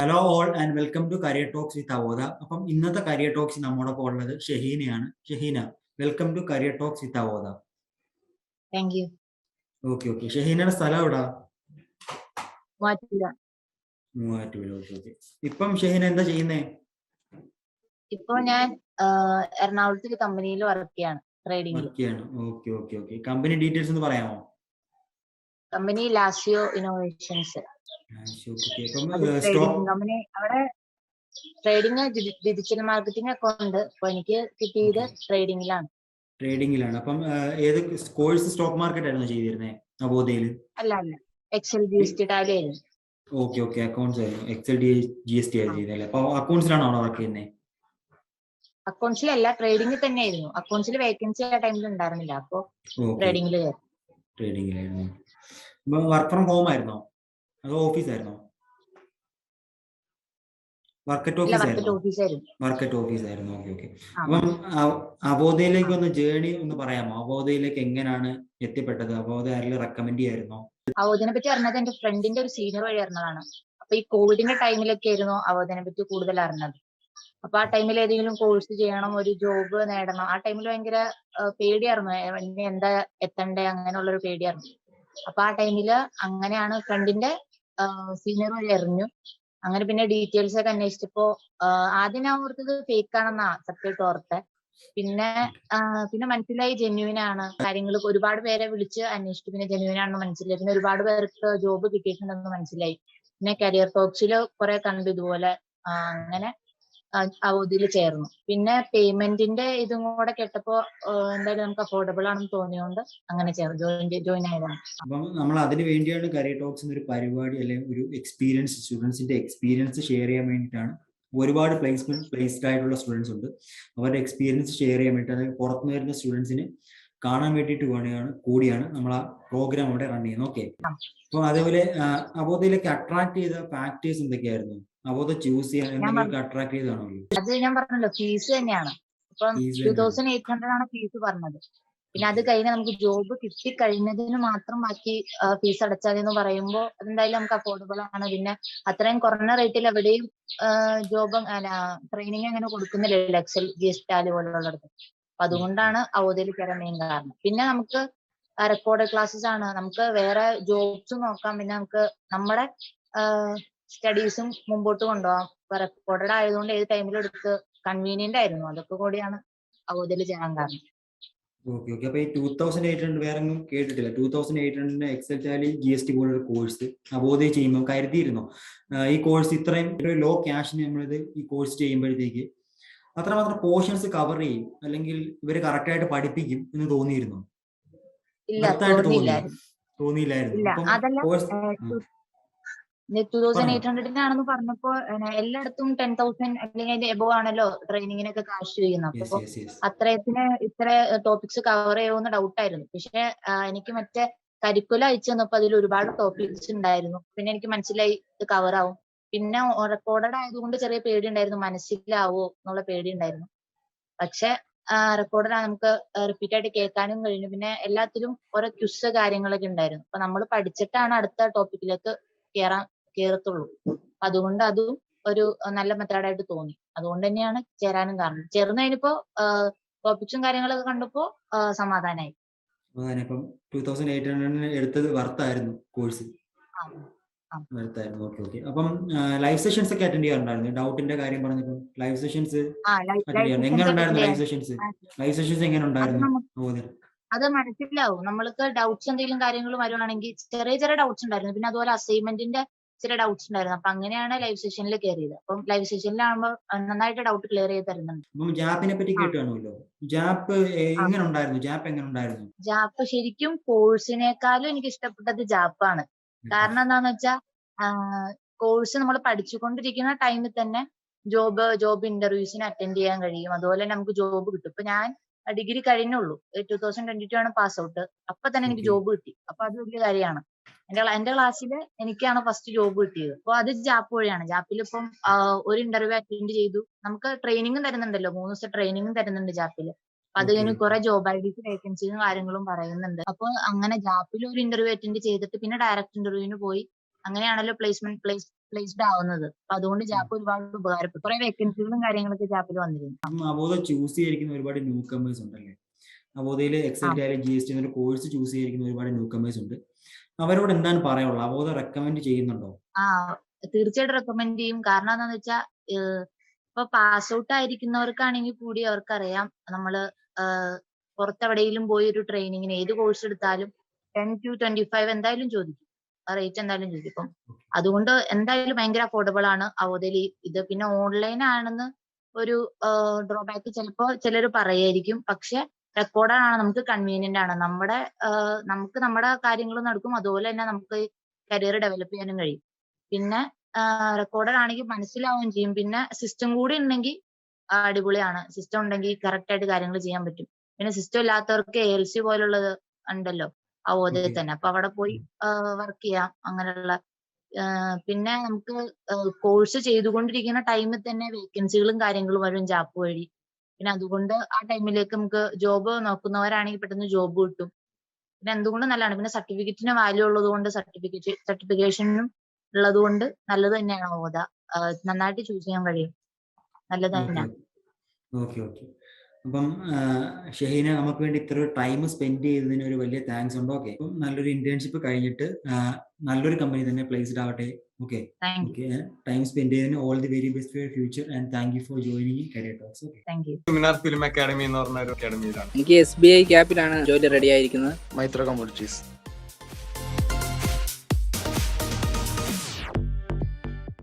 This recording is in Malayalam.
Hello all and welcome to career talks with Avodha. അപ്പം ഇന്നത്തെ കരിയർ ടോക്സ് നമ്മോടൊപ്പം ഉള്ളത് ഷഹീനയാണ്. Shaheena, welcome to career talks with Avodha. Thank you. Okay. ഷഹീനയുടെ സ്ഥലം എവിടാ? മൂവാറ്റുപുഴ. ഓക്കെ. ഇപ്പം ഷഹീന എന്താ ചെയ്യുന്നേ? ഇപ്പൊ ഞാൻ എറണാകുളത്ത് ഒരു കമ്പനിയിൽ വർക്ക് ചെയ്യാണ്, ട്രേഡിംഗിൽ. ഓക്കെ. കമ്പനി ഡീറ്റെയിൽസ് ഒന്ന് പറയാമോ? Company Lazio innovations. Stock company അവിടെ ട്രേഡിംഗ്, ഡിജിറ്റൽ മാർക്കറ്റിംഗ് ഒക്കെ ഉണ്ട്. അപ്പൊ എനിക്ക് കിട്ടിയത് ട്രേഡിംഗിലാണ്. അപ്പം ഏത് കോഴ്സ്? സ്റ്റോക്ക് മാർക്കറ്റ് ആയിരുന്നു ചെയ്തിരുന്നത് അവോധയിൽ? അല്ല, എക്സൽ GST ടാലി ആയിരുന്നു. ഓക്കെ. അക്കൗണ്ട്സ് ആയിരുന്നു. എക്സൽ GST ആയിരുന്നു ചെയ്തല്ലേ? അപ്പൊ അക്കൗണ്ട്സിലാണോ വർക്ക് ചെയ്യുന്നത്? അക്കൗണ്ട്സിലല്ല, ട്രേഡിംഗിൽ തന്നെ ആയിരുന്നു. അക്കൗണ്ട്സിൽ വേക്കൻസി ആ ടൈമിൽ ഉണ്ടായിരുന്നില്ല, അപ്പൊ ട്രേഡിംഗിൽ ട്രേഡിംഗിലായിരുന്നു. വർക്ക് ഫ്രം ഹോം ആയിരുന്നോ അതോ ഓഫീസ് ആയിരുന്നോ? വർക്കറ്റ് ഓഫീസ് ആയിരുന്നു. ഓക്കെ. അപ്പം അവോധയിലേക്ക് ഒന്ന് ജേർണി ഒന്ന് പറയാമോ? അവോധയിലേക്ക് എങ്ങനെയാണ് എത്തിപ്പെട്ടത്? അവോധ ആരെങ്കിലും റെക്കമെൻഡ് ചെയ്യായിരുന്നോ? അവോധനെ പറ്റി അറിഞ്ഞത് എന്റെ ഫ്രണ്ടിന്റെ ഒരു സീനിയർ വഴി അറിഞ്ഞതാണ്. അപ്പൊ ഈ കോവിഡിന്റെ ടൈമിലൊക്കെ ആയിരുന്നു അവോധനെ പറ്റി കൂടുതൽ അറിഞ്ഞത്. അപ്പൊ ആ ടൈമിൽ ഏതെങ്കിലും കോഴ്സ് ചെയ്യണം, ഒരു ജോബ് നേടണം. ആ ടൈമിൽ ഭയങ്കര പേടിയായിരുന്നു, ഇനി എന്താ എത്തണ്ടേ അങ്ങനെയുള്ളൊരു പേടിയായിരുന്നു. അപ്പൊ ആ ടൈമില് അങ്ങനെയാണ് ഫ്രണ്ടിന്റെ സീനിയർ വഴി അറിഞ്ഞു. അങ്ങനെ പിന്നെ ഡീറ്റെയിൽസ് ഒക്കെ അന്വേഷിച്ചപ്പോ ആദ്യം ഞാൻ ഓർത്തത് ഫേക്ക് ആണെന്നാ സത്യമായിട്ട് ഓർത്തെ. പിന്നെ മനസ്സിലായി ജെന്യുവിൻ ആണ്. കാര്യങ്ങൾ ഒരുപാട് പേരെ വിളിച്ച് അന്വേഷിച്ചു, പിന്നെ ജെന്യുവിൻ ആണെന്ന് മനസ്സിലായി. പിന്നെ ഒരുപാട് പേർക്ക് ജോബ് കിട്ടിയിട്ടുണ്ടെന്ന് മനസ്സിലായി. പിന്നെ കരിയർ ടോക്സിൽ കുറെ കണ്ടു ഇതുപോലെ. അങ്ങനെ അവോധയിൽ ചേർന്നു. പിന്നെ പേയ്മെന്റിന്റെ ഇതും കൂടെ കേട്ടപ്പോ എന്തായാലും നമുക്ക് അഫോർഡബിൾ ആണെന്ന് തോന്നിയോണ്ട് അങ്ങനെ ജോയിൻ ആയതാണ്. അപ്പം നമ്മൾ അതിന് വേണ്ടിയാണ് കരിയർ ടോക്സ് എന്നൊരു പരിപാടി, അല്ലെങ്കിൽ ഒരു എക്സ്പീരിയൻസ്, സ്റ്റുഡൻസിന്റെ എക്സ്പീരിയൻസ് ഷെയർ ചെയ്യാൻ വേണ്ടിയിട്ടാണ്. ഒരുപാട് പ്ലേസ്ഡ് ആയിട്ടുള്ള സ്റ്റുഡൻസ് ഉണ്ട്. അവരുടെ എക്സ്പീരിയൻസ് ഷെയർ ചെയ്യാൻ വേണ്ടി, അതായത് പുറത്തുനിന്ന് വരുന്ന സ്റ്റുഡൻസിന് കാണാൻ വേണ്ടിയിട്ട് കൂടിയാണ് നമ്മൾ ആ പ്രോഗ്രാം അവിടെ റൺ ചെയ്യുന്നത്. ഓക്കെ. അപ്പൊ അതേപോലെ അവോധയിലേക്ക് അട്രാക്ട് ചെയ്ത ഫാക്ടേഴ്സ് എന്തൊക്കെയായിരുന്നു? അവോധ ചൂസ് ചെയ്യാൻ എന്തെങ്കിലും അട്രാക്ട് ചെയ്താണോ? അത് ഞാൻ പറഞ്ഞല്ലോ, ഫീസ് തന്നെയാണ്. ഇപ്പം 2800 ആണ് ഫീസ് പറഞ്ഞത്. പിന്നെ അത് കഴിഞ്ഞ് നമുക്ക് ജോബ് കിട്ടിക്കഴിഞ്ഞതിന് മാത്രം ബാക്കി ഫീസ് അടച്ചാൽ എന്ന് പറയുമ്പോൾ അതെന്തായാലും നമുക്ക് അഫോർഡബിൾ ആണ്. പിന്നെ അത്രയും കുറഞ്ഞ റേറ്റിൽ എവിടെയും ജോബ് ട്രെയിനിങ് അങ്ങനെ കൊടുക്കുന്നില്ല, എക്സൽ GST ടാലി പോലുള്ളിടത്ത്. അപ്പൊ അതുകൊണ്ടാണ് അവോധയിൽ കയറാൻ മെയിൻ കാരണം. പിന്നെ നമുക്ക് റെക്കോർഡ് ക്ലാസ്സസ് ആണ്, നമുക്ക് വേറെ ജോബ്സ് നോക്കാം. പിന്നെ നമുക്ക് നമ്മുടെ സ്റ്റഡീസും മുമ്പോട്ട് കൊണ്ടുപോകാം. റെക്കോർഡഡ് ആയതുകൊണ്ട് ഏത് ടൈമിലും എടുത്ത് കൺവീനിയന്റ് ആയിരുന്നു. അതൊക്കെ കൂടിയാണ് അവോധയിൽ ചെയ്യാൻ കാരണം. ഓക്കെ. അപ്പൊ ഈ 2800 വേറെ ഒന്നും കേട്ടിട്ടില്ല. 2800 എക്സൽ ടാലി GST പോലൊരു കോഴ്സ് അവോധയിൽ ചെയ്യുമ്പോൾ കരുതിയിരുന്നോ ഈ കോഴ്സ് ഇത്രയും ലോ ക്യാഷിന് നമ്മളിത് ഈ കോഴ്സ് ചെയ്യുമ്പോഴത്തേക്ക് അത്രമാത്രം പോർഷൻസ് കവർ ചെയ്യും, അല്ലെങ്കിൽ ഇവര് കറക്റ്റ് ആയിട്ട് പഠിപ്പിക്കും എന്ന് തോന്നിയിരുന്നു? തോന്നിയില്ലായിരുന്നു. 2800 പറഞ്ഞപ്പോ എല്ലായിടത്തും 10,000 അല്ലെങ്കിൽ അതിന്റെ എബോ ആണല്ലോ ട്രെയിനിങ്ങിനൊക്കെ കാശ് ചെയ്യുന്നത്. അപ്പൊ അത്രയത്തിന് ഇത്ര ടോപ്പിക്സ് കവർ ചെയ്യുമെന്ന് ഡൗട്ടായിരുന്നു. പക്ഷെ എനിക്ക് മറ്റേ കരിക്കുലം അയച്ചു തന്നപ്പോ അതിൽ ഒരുപാട് ടോപ്പിക്സ് ഉണ്ടായിരുന്നു. പിന്നെ എനിക്ക് മനസ്സിലായി ഇത് കവർ ആവും. പിന്നെ റെക്കോർഡഡ് ആയതുകൊണ്ട് ചെറിയ പേടി ഉണ്ടായിരുന്നു, മനസ്സിലാവോ എന്നുള്ള പേടി ഉണ്ടായിരുന്നു. പക്ഷെ റെക്കോർഡഡ് നമുക്ക് റിപ്പീറ്റ് ആയിട്ട് കേൾക്കാനും കഴിഞ്ഞു. പിന്നെ എല്ലാത്തിലും ഓരോ ക്വിസ് കാര്യങ്ങളൊക്കെ ഉണ്ടായിരുന്നു. അപ്പൊ നമ്മൾ പഠിച്ചിട്ടാണ് അടുത്ത ടോപ്പിക്കിലേക്ക് കേറത്തുള്ളൂ. അതുകൊണ്ട് അതും ഒരു നല്ല മെത്തേഡായിട്ട് തോന്നി. അതുകൊണ്ട് തന്നെയാണ് ചേരാനും കാരണം. ചേർന്ന് കഴിഞ്ഞപ്പോ ടോപ്പിക്സും കാര്യങ്ങളൊക്കെ കണ്ടപ്പോ സമാധാനമായി. 2800 എടുത്തത് വർത്തായിരുന്നു കോഴ്സ്. ഓക്കെ. അപ്പം ലൈവ് സെഷൻസ് ഒക്കെ അറ്റൻഡ് ചെയ്യാറുണ്ടായിരുന്നു? ഡൗട്ടിന്റെ കാര്യം പറഞ്ഞപ്പോൾ ലൈവ് സെഷൻസ് എങ്ങനെ ഉണ്ടായിരുന്നു? ലൈവ് സെഷൻസ് എങ്ങനെ ഉണ്ടായിരുന്നു? അത് മനസ്സിലാവും. നമ്മൾക്ക് ഡൗട്ട്സ് എന്തെങ്കിലും കാര്യങ്ങൾ വരുവാണെങ്കിൽ ചെറിയ ഡൗട്ട്സ് ഉണ്ടായിരുന്നു. പിന്നെ അതുപോലെ അസൈൻമെന്റിന്റെ ചില ഡൗട്ട്സ് ഉണ്ടായിരുന്നു. അപ്പൊ അങ്ങനെയാണ് ലൈവ് സെഷനിൽ കയറിയത്. അപ്പം ലൈവ് സെഷനിലാകുമ്പോൾ നന്നായിട്ട് ഡൗട്ട് ക്ലിയർ ചെയ്ത് തരുന്നുണ്ട്. ജാപ്പിനെ പറ്റി കേട്ടാണല്ലോ. ജാപ്പ് എങ്ങനെ ഉണ്ടായിരുന്നു? ജാപ്പ് ശരിക്കും കോഴ്സിനേക്കാളും എനിക്ക് ഇഷ്ടപ്പെട്ടത് ജാപ്പാണ്. കാരണം എന്താന്ന് വെച്ചാൽ കോഴ്സ് നമ്മൾ പഠിച്ചുകൊണ്ടിരിക്കുന്ന ടൈമിൽ തന്നെ ജോബ് ഇന്റർവ്യൂസിന് അറ്റൻഡ് ചെയ്യാൻ കഴിയും. അതുപോലെ നമുക്ക് ജോബ് കിട്ടും. ഇപ്പൊ ഞാൻ ഡിഗ്രി കഴിഞ്ഞുള്ളൂ, 2022 ആണ് പാസ് ഔട്ട്. അപ്പൊ തന്നെ എനിക്ക് ജോബ് കിട്ടി. അപ്പൊ അത് വലിയ കാര്യമാണ്. എന്റെ ക്ലാസ്സിൽ എനിക്കാണ് ഫസ്റ്റ് ജോബ് കിട്ടിയത്. അപ്പൊ അത് ജാപ്പ് വഴിയാണ്. ജാപ്പിൽ ഇപ്പം ഒരു ഇന്റർവ്യൂ അറ്റൻഡ് ചെയ്തു. നമുക്ക് ട്രെയിനിങ്ങും തരുന്നുണ്ടല്ലോ, 3 ദിവസം ട്രെയിനിങ്ങും തരുന്നുണ്ട് ജാപ്പില്. അത് കഴിഞ്ഞ് കുറെ ജോബ് ഐഡിസ് വേക്കൻസിയും കാര്യങ്ങളും പറയുന്നുണ്ട്. അപ്പൊ അങ്ങനെ ജാപ്പിൽ ഒരു ഇന്റർവ്യൂ അറ്റൻഡ് ചെയ്തിട്ട് പിന്നെ ഡയറക്റ്റ് ഇന്റർവ്യൂവിന് പോയി. അങ്ങനെയാണല്ലോ പ്ലേസ്ഡ് ആവുന്നത്. അപ്പൊ അതുകൊണ്ട് ജാപ്പ് ഒരുപാട് ഉപകാരപ്പെട്ടു. കുറെ വേക്കൻസികളും കാര്യങ്ങളൊക്കെ ജാപ്പിൽ വന്നിരുന്നു. അവോധ ചൂസ് ചെയ്തിരിക്കുന്ന ഒരുപാട് ന്യൂ കമേഴ്സ് ഉണ്ടല്ലേ? അവോധയിൽ എക്സൽ ടാലി GST എന്നൊരു കോഴ്സ് ചൂസ് ചെയ്തിരിക്കുന്ന ഒരുപാട് ന്യൂ കമേഴ്സ് ഉണ്ട്. അവരോട് എന്താണ് പറയാനുള്ളത്? അവോധ റെക്കമെൻഡ് ചെയ്യുന്നുണ്ടോ? തീർച്ചയായിട്ടും റെക്കമെൻഡ് ചെയ്യും. കാരണം എന്താണെന്ന് വെച്ചാൽ ഇപ്പൊ പാസ് ഔട്ട് ആയിരിക്കുന്നവർക്കാണെങ്കിൽ കൂടി അവർക്കറിയാം നമ്മള് പുറത്തെവിടെയെങ്കിലും പോയി ഒരു ട്രെയിനിങ്ങിന് ഏത് കോഴ്സ് എടുത്താലും 10 to 25 എന്തായാലും ചോദിക്കും. റേറ്റ് എന്തായാലും ചോദിക്കും. ഇപ്പം അതുകൊണ്ട് എന്തായാലും ഭയങ്കര അഫോർഡബിൾ ആണ് അവോധയിൽ ഇത്. പിന്നെ ഓൺലൈൻ ആണെന്ന് ഒരു ഡ്രോബാക്ക് ചിലപ്പോ ചിലർ പറയായിരിക്കും. പക്ഷെ റെക്കോർഡഡ് ആണ്, നമുക്ക് കൺവീനിയന്റ് ആണ്. നമുക്ക് നമ്മുടെ കാര്യങ്ങൾ നടക്കും. അതുപോലെ തന്നെ നമുക്ക് കരിയർ ഡെവലപ്പ് ചെയ്യാനും കഴിയും. പിന്നെ റെക്കോർഡഡ് ആണെങ്കിൽ മനസ്സിലാവുകയും ചെയ്യും. പിന്നെ സിസ്റ്റം കൂടി ഉണ്ടെങ്കിൽ അടിപൊളിയാണ്. സിസ്റ്റം ഉണ്ടെങ്കിൽ കറക്റ്റ് ആയിട്ട് കാര്യങ്ങൾ ചെയ്യാൻ പറ്റും. പിന്നെ സിസ്റ്റം ഇല്ലാത്തവർക്ക് ALC പോലുള്ളത് ഉണ്ടല്ലോ അവോധയിൽ തന്നെ. അപ്പൊ അവിടെ പോയി വർക്ക് ചെയ്യാം അങ്ങനെയുള്ള. പിന്നെ നമുക്ക് കോഴ്സ് ചെയ്തുകൊണ്ടിരിക്കുന്ന ടൈമിൽ തന്നെ വേക്കൻസികളും കാര്യങ്ങളും വരും ജാപ്പ് വഴി. പിന്നെ അതുകൊണ്ട് ആ ടൈമിലേക്ക് നമുക്ക് ജോബ് നോക്കുന്നവരാണെങ്കിൽ പെട്ടെന്ന് ജോബ് കിട്ടും. പിന്നെ എന്തുകൊണ്ടും നല്ലതാണ്. പിന്നെ സർട്ടിഫിക്കറ്റിന് വാല്യൂ ഉള്ളത് കൊണ്ട് സർട്ടിഫിക്കേഷനും ഉള്ളത് കൊണ്ട് നല്ലത് തന്നെയാണ് അവോധ. നന്നായിട്ട് ചൂസ് ചെയ്യാൻ കഴിയും. നല്ലത് തന്നെയാണ്. ഓക്കെ. അപ്പം ഷഹീന, നമുക്ക് വേണ്ടി ഇത്ര ടൈം സ്പെൻഡ് ചെയ്തതിന് ഒരു വലിയ താങ്ക്സ് ഉണ്ട്. ഓക്കെ, അപ്പം നല്ലൊരു ഇന്റേൺഷിപ്പ് കഴിഞ്ഞിട്ട് നല്ലൊരു കമ്പനി തന്നെ പ്ലേസ്ഡ് ആവട്ടെ. ഓക്കെ, ടൈം സ്പെൻഡ് ചെയ്തതിന് all the very best for your future and thank you for joining career talks. Seminar film academy എന്ന് പറഞ്ഞ ഒരു അക്കാഡമിയിലാണ്. എനിക്ക് SBI ക്യാപ്പിലാണ് ജോലി റെഡി ആയിരിക്കുന്നത്. മൈത്ര കമ്മോഡിറ്റീസ്.